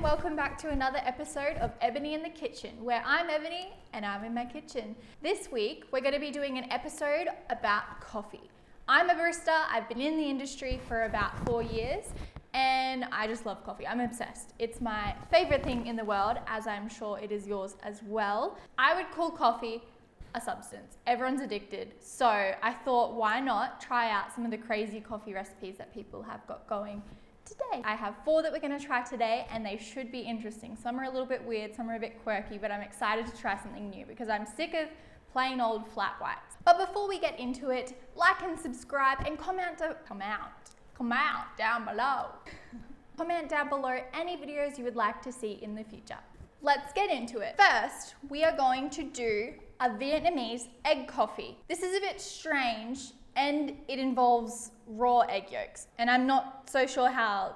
and welcome back to another episode of Ebony in the Kitchen, where I'm Ebony and I'm in my kitchen. This week, we're going to be doing an episode about coffee. I'm a barista. I've been in the industry for about 4 years, and I just love coffee. I'm obsessed. It's my favorite thing in the world, as I'm sure it is yours as well. I would call coffee a substance. Everyone's addicted. So I thought, why not try out some of the crazy coffee recipes that people have got going today. I have 4 that we're going to try today, and they should be interesting. Some are a little bit weird, some are a bit quirky, but I'm excited to try something new because I'm sick of plain old flat whites. But before we get into it, like and subscribe and comment down below. Comment down below any videos you would like to see in the future. Let's get into it. First, we are going to do a Vietnamese egg coffee. This is a bit strange, and it involves raw egg yolks, and I'm not sure how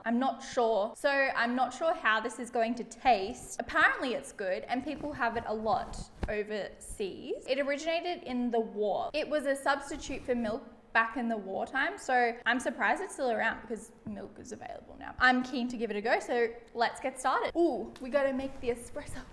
this is going to taste. Apparently it's good, and people have it a lot overseas. It originated in the war. It was a substitute for milk back in the wartime, so I'm surprised it's still around because milk is available now. I'm keen to give it a go, so let's get started. Ooh, we gotta make the espressos.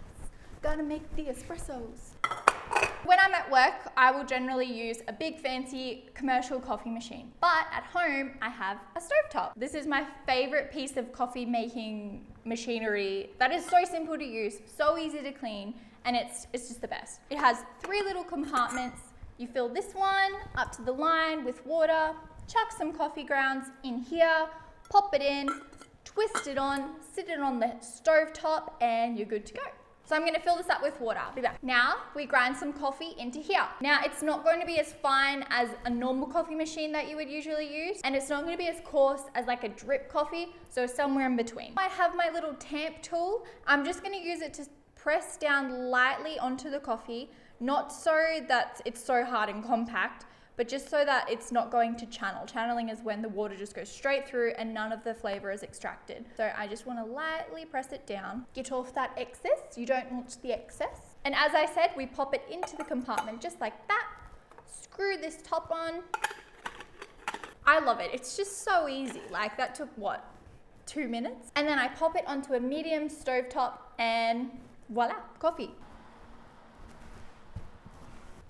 When I'm at work, I will generally use a big fancy commercial coffee machine. But at home, I have a stovetop. This is my favorite piece of coffee making machinery that is so simple to use, so easy to clean, and it's just the best. It has 3 little compartments. You fill this one up to the line with water, chuck some coffee grounds in here, pop it in, twist it on, sit it on the stovetop, and you're good to go. So I'm going to fill this up with water. I'll be back. Now we grind some coffee into here. Now it's not going to be as fine as a normal coffee machine that you would usually use, and it's not going to be as coarse as like a drip coffee, so somewhere in between. I have my little tamp tool. I'm just going to use it to press down lightly onto the coffee, not so that it's so hard and compact, but just so that it's not going to channel. Channeling is when the water just goes straight through and none of the flavor is extracted. So I just want to lightly press it down, get off that excess. You don't want the excess. And as I said, we pop it into the compartment just like that. Screw this top on. I love it. It's just so easy. Like that took what, 2 minutes? And then I pop it onto a medium stovetop and voila, coffee.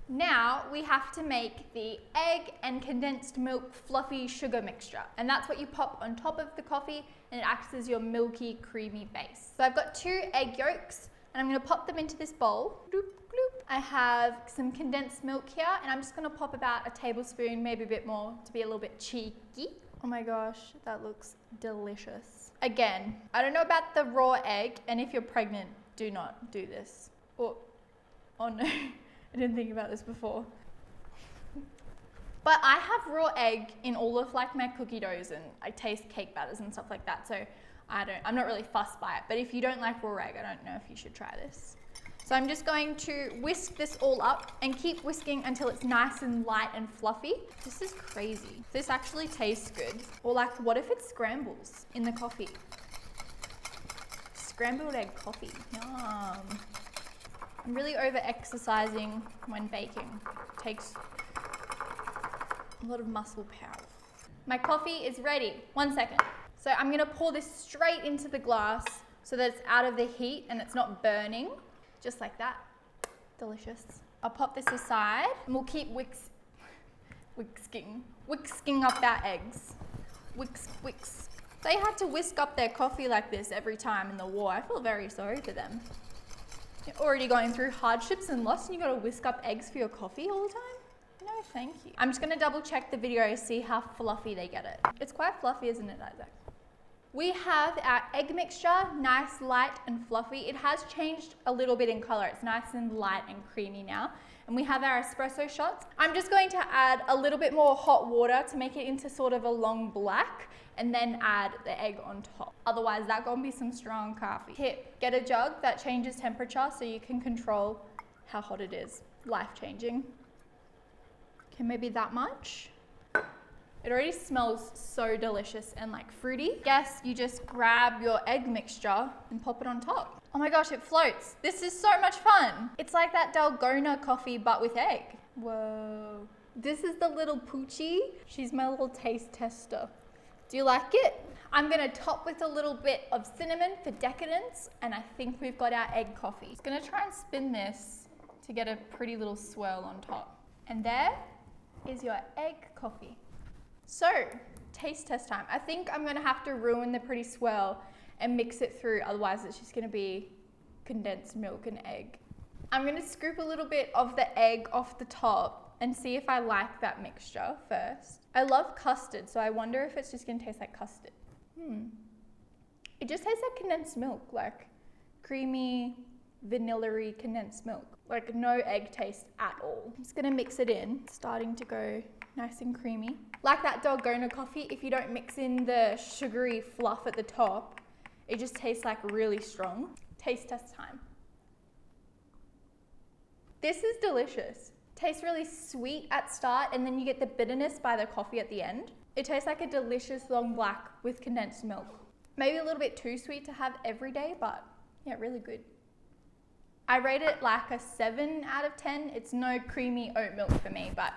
Now we have to make the egg and condensed milk fluffy sugar mixture, and that's what you pop on top of the coffee, and it acts as your milky creamy base. So I've got 2 egg yolks, and I'm going to pop them into this bowl. Bloop, bloop. I have some condensed milk here, and I'm just going to pop about a tablespoon, maybe a bit more, to be a little bit cheeky. Oh my gosh, that looks delicious. Again, I don't know about the raw egg, and if you're pregnant, do not do this. Oh no. I didn't think about this before. But I have raw egg in all of like my cookie doughs, and I taste cake batters and stuff like that, so I'm not really fussed by it. But if you don't like raw egg, I don't know if you should try this. So I'm just going to whisk this all up and keep whisking until it's nice and light and fluffy. This is crazy. This actually tastes good. Or like, what if it scrambles in the coffee? Scrambled egg coffee, yum. I'm really over-exercising when baking. It takes a lot of muscle power. My coffee is ready. 1 second. So I'm gonna pour this straight into the glass so that it's out of the heat and it's not burning. Just like that. Delicious. I'll pop this aside and we'll keep whisking up our eggs. Whisk. They had to whisk up their coffee like this every time in the war. I feel very sorry for them. You're already going through hardships and loss, and you gotta whisk up eggs for your coffee all the time? No, thank you. I'm just gonna double check the video to see how fluffy they get it. It's quite fluffy, isn't it, Isaac? We have our egg mixture, nice, light, and fluffy. It has changed a little bit in color. It's nice and light and creamy now. And we have our espresso shots. I'm just going to add a little bit more hot water to make it into sort of a long black, and then add the egg on top. Otherwise, that's gonna be some strong coffee. Tip, get a jug that changes temperature so you can control how hot it is. Life-changing. Okay, maybe that much. It already smells so delicious and like fruity. Yes, you just grab your egg mixture and pop it on top. Oh my gosh, it floats. This is so much fun. It's like that Dalgona coffee, but with egg. Whoa. This is the little Poochie. She's my little taste tester. Do you like it? I'm gonna top with a little bit of cinnamon for decadence, and I think we've got our egg coffee. Just gonna try and spin this to get a pretty little swirl on top. And there is your egg coffee. So, taste test time. I think I'm gonna have to ruin the pretty swirl and mix it through, otherwise it's just gonna be condensed milk and egg. I'm gonna scoop a little bit of the egg off the top and see if I like that mixture first. I love custard, so I wonder if it's just gonna taste like custard. It just tastes like condensed milk, like creamy, vanilla-y condensed milk. Like no egg taste at all. I'm just gonna mix it in. It's starting to go nice and creamy. Like that Dalgona coffee, if you don't mix in the sugary fluff at the top, it just tastes like really strong. Taste test time. This is delicious. Tastes really sweet at start, and then you get the bitterness by the coffee at the end. It tastes like a delicious long black with condensed milk. Maybe a little bit too sweet to have every day, but yeah, really good. I rate it like a 7 out of 10. It's no creamy oat milk for me, but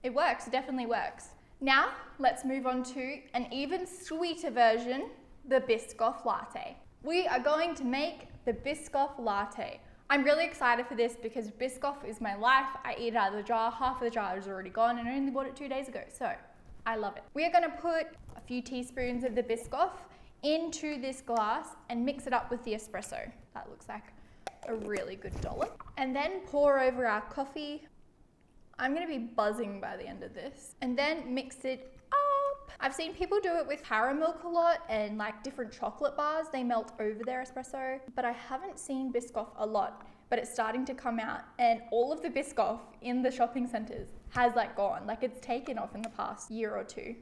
it works, it definitely works. Now, let's move on to an even sweeter version, the Biscoff Latte. We are going to make the Biscoff Latte. I'm really excited for this because Biscoff is my life. I eat it out of the jar. Half of the jar is already gone and I only bought it 2 days ago, so I love it. We are gonna put a few teaspoons of the Biscoff into this glass and mix it up with the espresso. That looks like a really good dollop. And then pour over our coffee. I'm gonna be buzzing by the end of this. And then mix it up. I've seen people do it with caramel a lot and like different chocolate bars. They melt over their espresso, but I haven't seen Biscoff a lot, but it's starting to come out, and all of the Biscoff in the shopping centers has like gone, like it's taken off in the past year or two.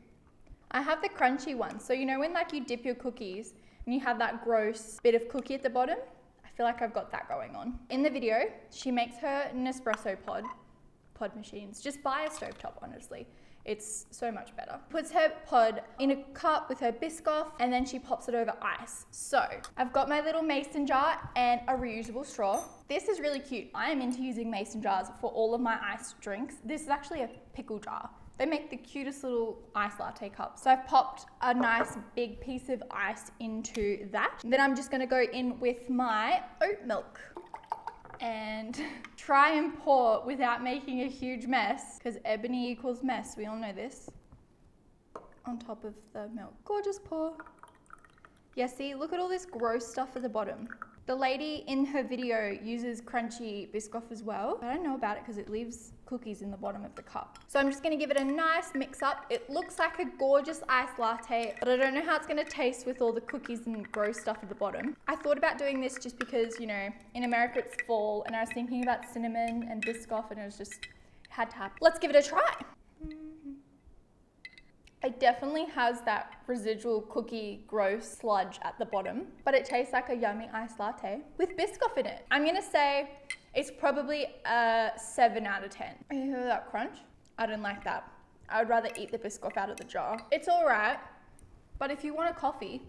I have the crunchy one. So you know when like you dip your cookies and you have that gross bit of cookie at the bottom? I feel like I've got that going on. In the video, she makes her Nespresso pod machines. Just buy a stovetop, honestly. It's so much better. Puts her pod in a cup with her Biscoff, and then she pops it over ice. So I've got my little mason jar and a reusable straw. This is really cute. I am into using mason jars for all of my iced drinks. This is actually a pickle jar. They make the cutest little iced latte cups. So I've popped a nice big piece of ice into that. Then I'm just gonna go in with my oat milk and try and pour without making a huge mess, because ebony equals mess, we all know this, on top of the milk. Gorgeous pour. Yeah, see, look at all this gross stuff at the bottom. The lady in her video uses crunchy Biscoff as well. I don't know about it because it leaves cookies in the bottom of the cup. So I'm just gonna give it a nice mix up. It looks like a gorgeous iced latte, but I don't know how it's gonna taste with all the cookies and gross stuff at the bottom. I thought about doing this just because, you know, in America it's fall, and I was thinking about cinnamon and Biscoff, and it was just, had to happen. Let's give it a try. It definitely has that residual cookie gross sludge at the bottom, but it tastes like a yummy iced latte with Biscoff in it. I'm gonna say it's probably a 7 out of 10. You hear that crunch? I don't like that. I would rather eat the Biscoff out of the jar. It's all right, but if you want a coffee,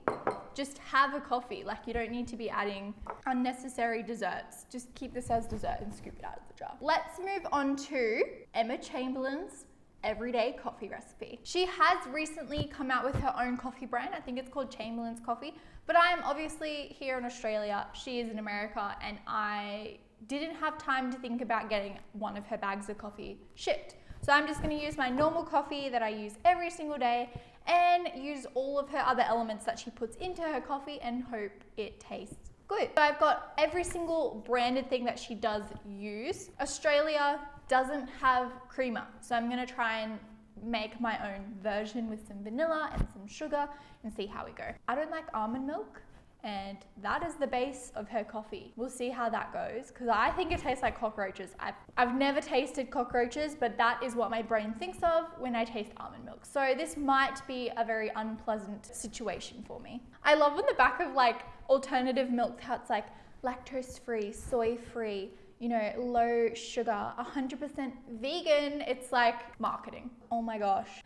just have a coffee. Like, you don't need to be adding unnecessary desserts. Just keep this as dessert and scoop it out of the jar. Let's move on to Emma Chamberlain's everyday coffee recipe. She has recently come out with her own coffee brand. I think it's called Chamberlain's Coffee, but I am obviously here in Australia. She is in America, and I didn't have time to think about getting one of her bags of coffee shipped. So I'm just gonna use my normal coffee that I use every single day and use all of her other elements that she puts into her coffee and hope it tastes good. So I've got every single branded thing that she does use. Australia doesn't have creamer, so I'm gonna try and make my own version with some vanilla and some sugar and see how we go. I don't like almond milk, and that is the base of her coffee. We'll see how that goes, because I think it tastes like cockroaches. I've never tasted cockroaches, but that is what my brain thinks of when I taste almond milk. So this might be a very unpleasant situation for me. I love on the back of like alternative milk how it's like lactose free, soy free, you know, low sugar, 100% vegan. It's like marketing. Oh my gosh.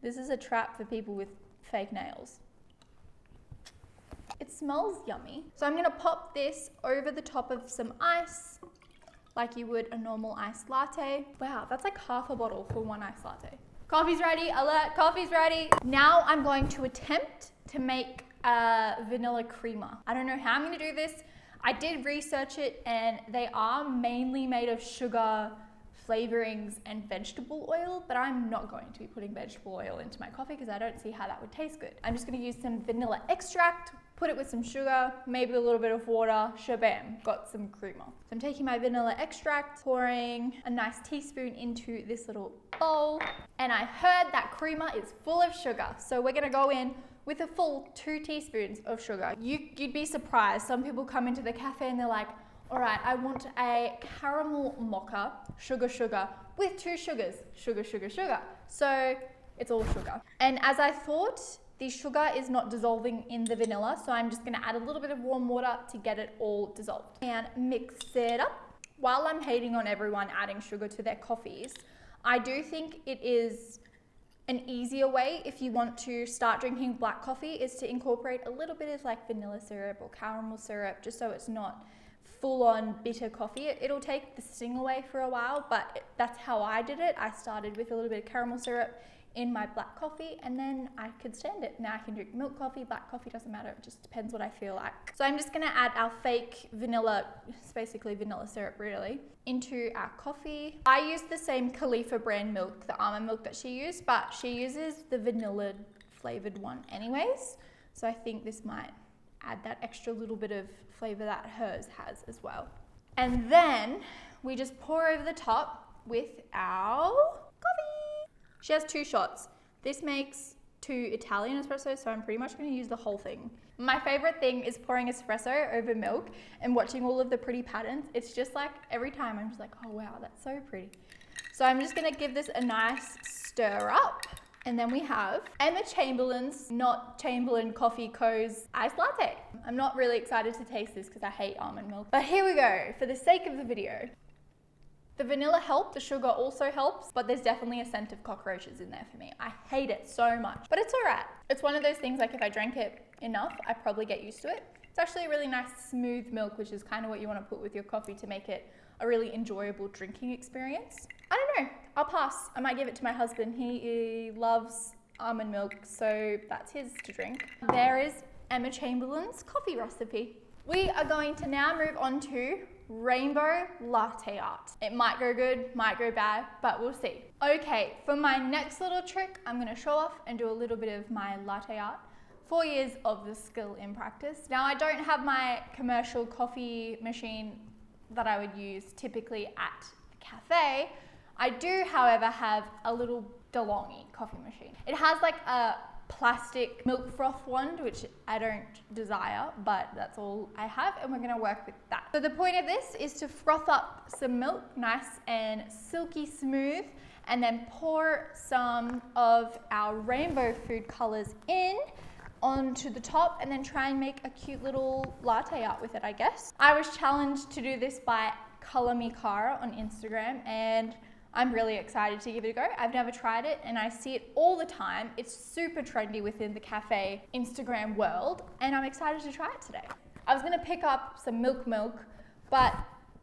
This is a trap for people with fake nails. It smells yummy. So I'm gonna pop this over the top of some ice, like you would a normal iced latte. Wow, that's like half a bottle for one iced latte. Coffee's ready, alert, coffee's ready. Now I'm going to attempt to make a vanilla creamer. I don't know how I'm gonna do this. I did research it and they are mainly made of sugar, flavorings, and vegetable oil, but I'm not going to be putting vegetable oil into my coffee because I don't see how that would taste good. I'm just gonna use some vanilla extract, put it with some sugar, maybe a little bit of water, shabam, got some creamer. So I'm taking my vanilla extract, pouring a nice teaspoon into this little bowl, and I heard that creamer is full of sugar. So we're gonna go in with a full 2 teaspoons of sugar. You'd be surprised. Some people come into the cafe and they're like, all right, I want a caramel mocha, sugar, with 2 sugars, sugar. So it's all sugar. And as I thought, the sugar is not dissolving in the vanilla, so I'm just gonna add a little bit of warm water to get it all dissolved. And mix it up. While I'm hating on everyone adding sugar to their coffees, I do think it is an easier way if you want to start drinking black coffee is to incorporate a little bit of like vanilla syrup or caramel syrup, just so it's not full-on bitter coffee. It'll take the sting away for a while, but that's how I did it. I started with a little bit of caramel syrup in my black coffee and then I could stand it. Now I can drink milk coffee, black coffee, doesn't matter. It just depends what I feel like. So I'm just gonna add our fake vanilla, it's basically vanilla syrup really, into our coffee. I use the same Khalifa brand milk, the almond milk that she used, but she uses the vanilla flavored one anyways. So I think this might add that extra little bit of flavor that hers has as well. And then we just pour over the top with our coffee. She has 2 shots. This makes 2 Italian espresso, so I'm pretty much gonna use the whole thing. My favorite thing is pouring espresso over milk and watching all of the pretty patterns. It's just like, every time I'm just like, oh wow, that's so pretty. So I'm just gonna give this a nice stir up. And then we have Emma Chamberlain's, not Chamberlain Coffee Co.'s iced latte. I'm not really excited to taste this because I hate almond milk. But here we go, for the sake of the video. The vanilla helps, the sugar also helps, but there's definitely a scent of cockroaches in there for me. I hate it so much, but it's all right. It's one of those things like if I drank it enough, I probably get used to it. It's actually a really nice smooth milk, which is kind of what you want to put with your coffee to make it a really enjoyable drinking experience. I don't know, I'll pass. I might give it to my husband. He loves almond milk, so that's his to drink. There is Emma Chamberlain's coffee recipe. We are going to now move on to rainbow latte art. It might go good, might go bad, but we'll see. Okay, for my next little trick, I'm gonna show off and do a little bit of my latte art. 4 years of the skill in practice. Now I don't have my commercial coffee machine that I would use typically at a cafe. I do, however, have a little DeLonghi coffee machine. It has like a plastic milk froth wand, which I don't desire, but that's all I have, and we're gonna work with that. So the point of this is to froth up some milk, nice and silky smooth, and then pour some of our rainbow food colors in onto the top, and then try and make a cute little latte art with it, I guess. I was challenged to do this by Color Me Cara on Instagram, and I'm really excited to give it a go. I've never tried it and I see it all the time. It's super trendy within the cafe Instagram world, and I'm excited to try it today. I was gonna pick up some milk, but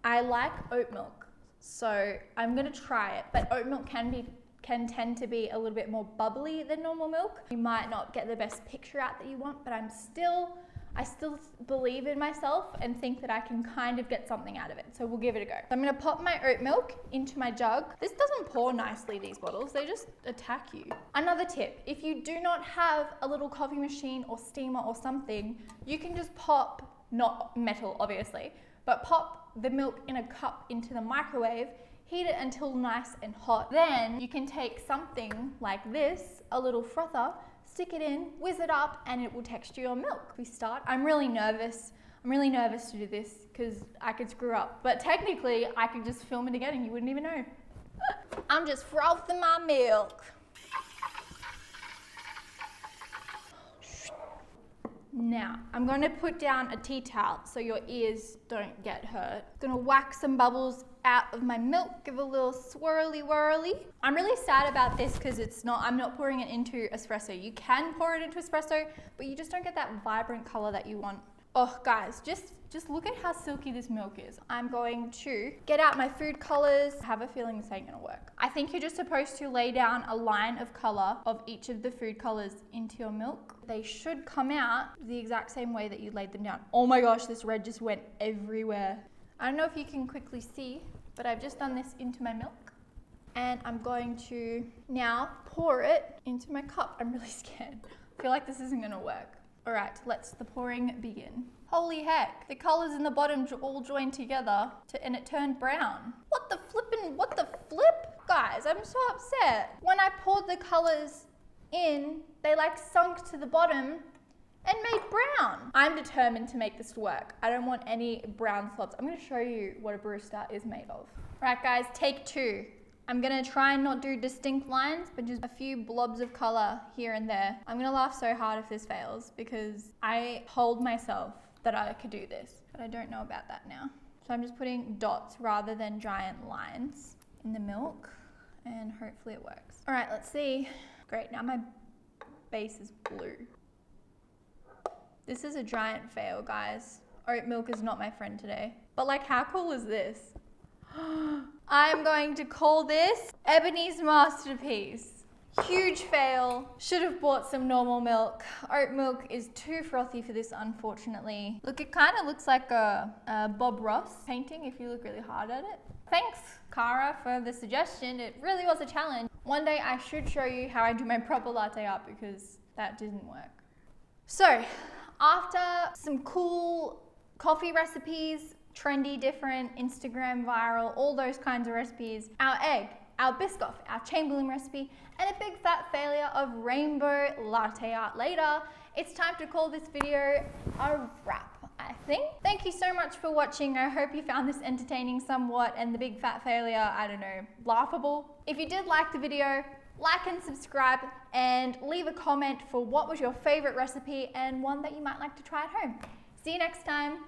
I like oat milk, so I'm gonna try it. But oat milk can tend to be a little bit more bubbly than normal milk. You might not get the best picture out that you want, but I still believe in myself and think that I can kind of get something out of it. So we'll give it a go. So I'm gonna pop my oat milk into my jug. This doesn't pour nicely, these bottles, they just attack you. Another tip, if you do not have a little coffee machine or steamer or something, you can just pop, not metal obviously, but pop the milk in a cup into the microwave, heat it until nice and hot. Then you can take something like this, a little frother, stick it in, whiz it up, and it will texture your milk. We start. I'm really nervous to do this because I could screw up, but technically I could just film it again and you wouldn't even know. I'm just frothing my milk. Now, I'm going to put down a tea towel so your ears don't get hurt. Gonna whack some bubbles out of my milk, give a little swirly whirly. I'm really sad about this because I'm not pouring it into espresso. You can pour it into espresso, but you just don't get that vibrant color that you want Oh guys, just look at how silky this milk is. I'm going to get out my food colors. I have a feeling this ain't gonna work. I think you're just supposed to lay down a line of color of each of the food colors into your milk. They should come out the exact same way that you laid them down. Oh my gosh, this red just went everywhere. I don't know if you can quickly see, but I've just done this into my milk. And I'm going to now pour it into my cup. I'm really scared. I feel like this isn't gonna work. All right, let's the pouring begin. Holy heck, the colors in the bottom all joined together and it turned brown. What the flip? Guys, I'm so upset. When I poured the colors in, they like sunk to the bottom and made brown. I'm determined to make this work. I don't want any brown slots. I'm gonna show you what a barista is made of. All right guys, take 2. I'm gonna try and not do distinct lines, but just a few blobs of color here and there. I'm gonna laugh so hard if this fails because I told myself that I could do this, but I don't know about that now. So I'm just putting dots rather than giant lines in the milk and hopefully it works. All right, let's see. Great, now my base is blue. This is a giant fail, guys. Oat milk is not my friend today. But like, how cool is this? I'm going to call this Ebony's masterpiece. Huge fail. Should have bought some normal milk. Oat milk is too frothy for this, unfortunately. Look, it kind of looks like a Bob Ross painting if you look really hard at it. Thanks, Cara, for the suggestion. It really was a challenge. One day I should show you how I do my proper latte art because that didn't work. So, after some cool coffee recipes, trendy, different, Instagram viral, all those kinds of recipes, our egg, our Biscoff, our Chamberlain recipe, and a big fat failure of rainbow latte art later, it's time to call this video a wrap, I think. Thank you so much for watching. I hope you found this entertaining somewhat and the big fat failure, I don't know, laughable. If you did like the video, like and subscribe and leave a comment for what was your favorite recipe and one that you might like to try at home. See you next time.